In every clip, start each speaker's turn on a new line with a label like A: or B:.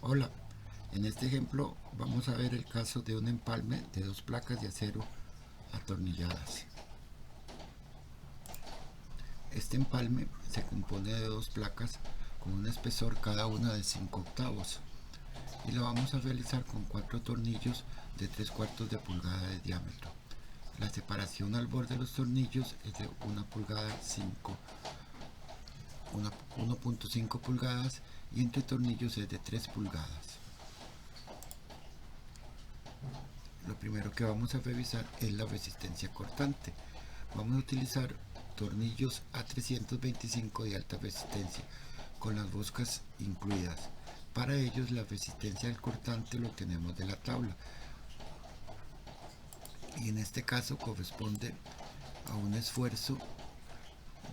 A: Hola, en este ejemplo vamos a ver el caso de un empalme de dos placas de acero atornilladas. Este empalme se compone de dos placas con un espesor cada una de 5/8 y lo vamos a realizar con 4 tornillos de 3/4 de pulgada de diámetro. La separación al borde de los tornillos es de 1.5 pulgadas y entre tornillos es de 3 pulgadas. Lo primero que vamos a revisar es la resistencia cortante. Vamos a utilizar tornillos A325 de alta resistencia con las roscas incluidas. Para ellos la resistencia del cortante lo tenemos de la tabla y en este caso corresponde a un esfuerzo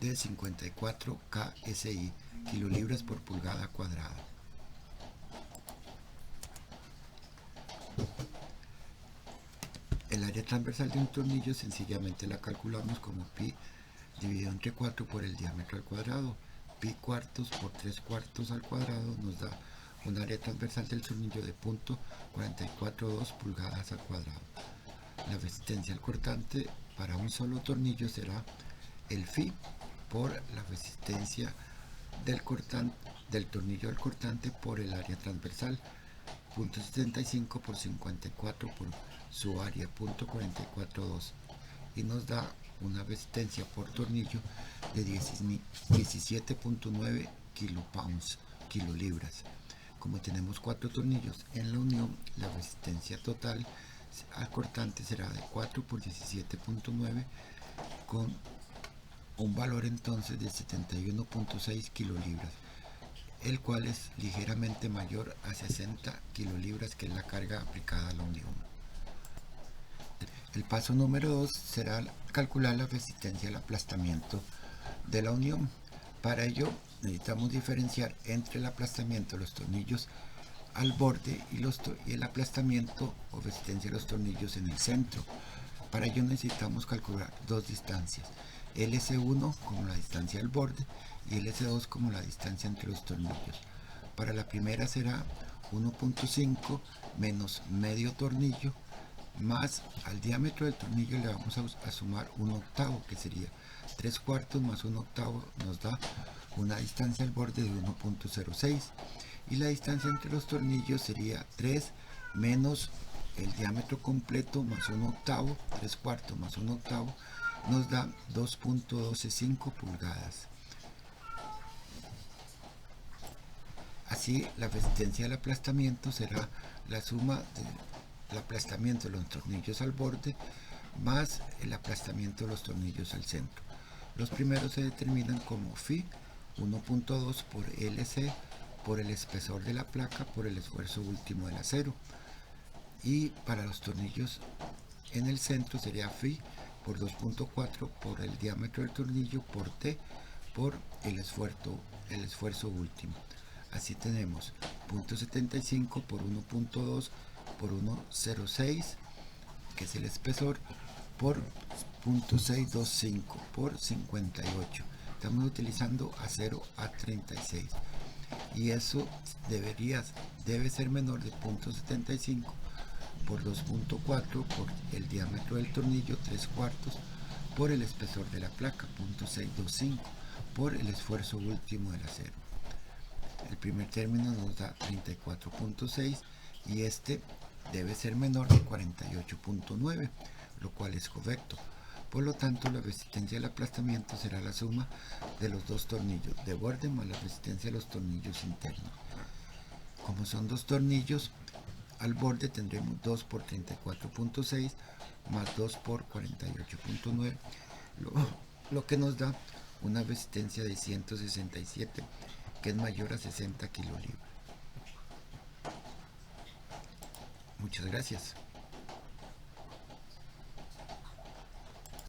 A: de 54 KSI, kilolibras por pulgada cuadrada. El área transversal de un tornillo sencillamente la calculamos como pi dividido entre 4 por el diámetro al cuadrado. Pi cuartos por 3/4 al cuadrado nos da un área transversal del tornillo de 0.442 pulgadas al cuadrado. La resistencia al cortante para un solo tornillo será el Φ por la resistencia del tornillo al cortante por el área transversal, 0.75 por 54 por su área, 0.442, y nos da una resistencia por tornillo de 17.9 kilolibras. Como tenemos 4 tornillos en la unión, la resistencia total al cortante será de 4 por 17.9 con un valor entonces de 71.6 kilolibras, el cual es ligeramente mayor a 60 kilolibras, que es la carga aplicada a la unión. El paso número 2 será calcular la resistencia al aplastamiento de la unión. Para ello necesitamos diferenciar entre el aplastamiento de los tornillos al borde y el aplastamiento o resistencia de los tornillos en el centro. Para ello necesitamos calcular dos distancias, LC1 como la distancia al borde y LC2 como la distancia entre los tornillos. Para la primera será 1.5 menos medio tornillo más al diámetro del tornillo le vamos a sumar 1/8, que sería 3/4 más 1/8 nos da una distancia al borde de 1.06, y la distancia entre los tornillos sería 3 menos el diámetro completo más 1/8, 3/4 más 1/8 nos da 2.125 pulgadas. Así la resistencia al aplastamiento será la suma del aplastamiento de los tornillos al borde más el aplastamiento de los tornillos al centro. Los primeros se determinan como Φ 1.2 por LC por el espesor de la placa por el esfuerzo último del acero, y para los tornillos en el centro sería Φ por 2.4 por el diámetro del tornillo por T por el esfuerzo último. Así tenemos 0.75 por 1.2 por 1.06, que es el espesor, por 0.625 por 58. Estamos utilizando acero A36 y eso debe ser menor de 0.75 por 2.4 por el diámetro del tornillo 3/4 por el espesor de la placa 0.625 por el esfuerzo último del acero. El primer término nos da 34.6 y este debe ser menor de 48.9, lo cual es correcto. Por lo tanto, la resistencia del aplastamiento será la suma de los dos tornillos de borde más la resistencia de los tornillos internos. Como son dos tornillos, al borde tendremos 2 por 34.6 más 2 por 48.9, lo que nos da una resistencia de 167, que es mayor a 60 kilolibras. Muchas gracias.